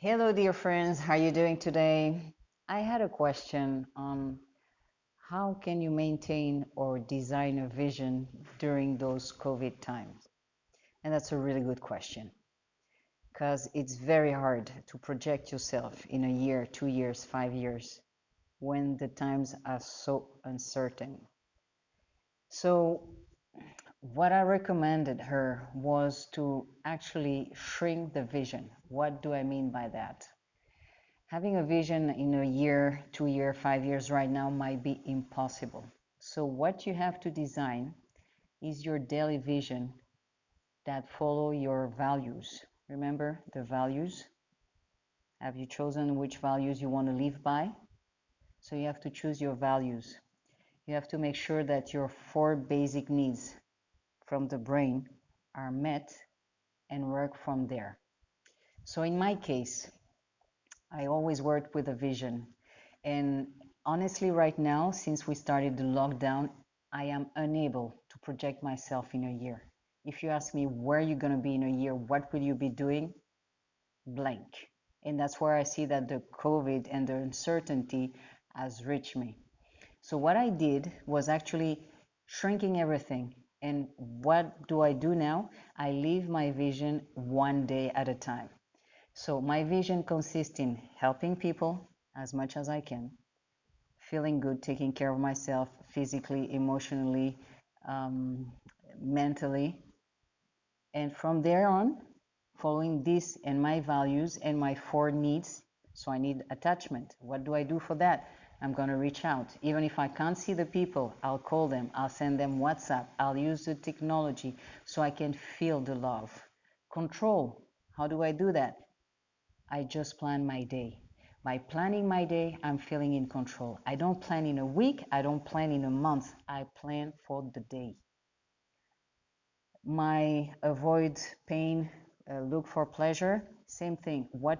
Hello, dear friends. How are you doing today? I had a question on how can you maintain or design a vision during those COVID times? And that's a really good question because it's very hard to project yourself in a year, 2 years, 5 years when the times are so uncertain. So, what I recommended her was to actually shrink the vision. What do I mean by that? Having a vision in a year, 2 year, 5 years right now might be impossible. So what you have to design is your daily vision that follow your values. Remember the values? Have you chosen which values you want to live by? So you have to choose your values. You have to make sure that your four basic needs from the brain are met and work from there. So in my case, I always worked with a vision. And honestly, right now, since we started the lockdown, I am unable to project myself in a year. If you ask me where you're going to be in a year, what will you be doing? Blank. And that's where I see that the COVID and the uncertainty has reached me. So what I did was actually shrinking everything. And what do I do now? I live my vision one day at a time. So my vision consists in helping people as much as I can, feeling good, taking care of myself physically, emotionally, um, mentally. And from there on, following this and my values and my four needs. So I need attachment. What do I do for that? I'm going to reach out. Even if I can't see the people, I'll call them, I'll send them WhatsApp, I'll use the technology so I can feel the love. Control. How do I do that? I just plan my day. By planning my day, I'm feeling in control. I don't plan in a week, I don't plan in a month, I plan for the day. My avoid pain, look for pleasure, same thing. What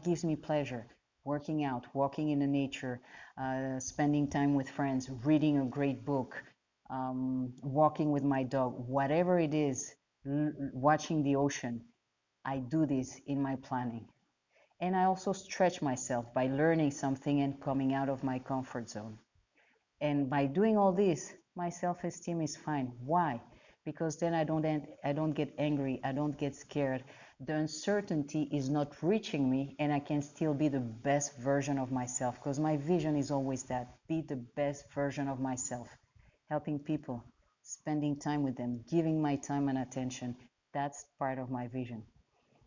gives me pleasure? Working out, walking in the nature, spending time with friends, reading a great book, walking with my dog, whatever it is, watching the ocean. I do this in my planning. And I also stretch myself by learning something and coming out of my comfort zone. And by doing all this, my self-esteem is fine. Why? Because then I don't get angry, I don't get scared. The uncertainty is not reaching me, and I can still be the best version of myself, because my vision is always that, be the best version of myself, helping people, spending time with them, giving my time and attention. That's part of my vision.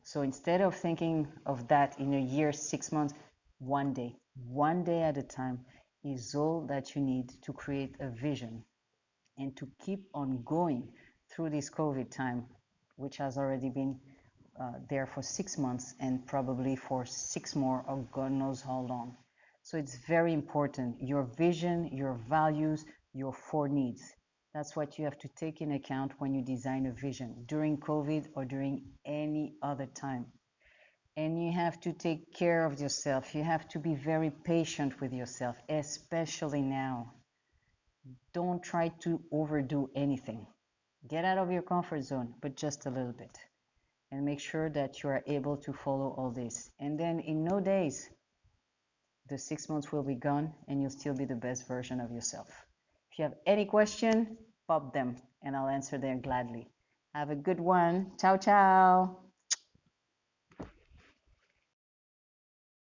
So instead of thinking of that in a year, 6 months, one day at a time is all that you need to create a vision and to keep on going through this COVID time, which has already been there for 6 months and probably for six more, or God knows how long. So it's very important. Your vision, your values, your four needs. That's what you have to take in account when you design a vision during COVID or during any other time. And you have to take care of yourself. You have to be very patient with yourself, especially now. Don't try to overdo anything. Get out of your comfort zone, but just a little bit. And make sure that you are able to follow all this. And then in no days, the 6 months will be gone and you'll still be the best version of yourself. If you have any question, pop them and I'll answer them gladly. Have a good one. Ciao, ciao.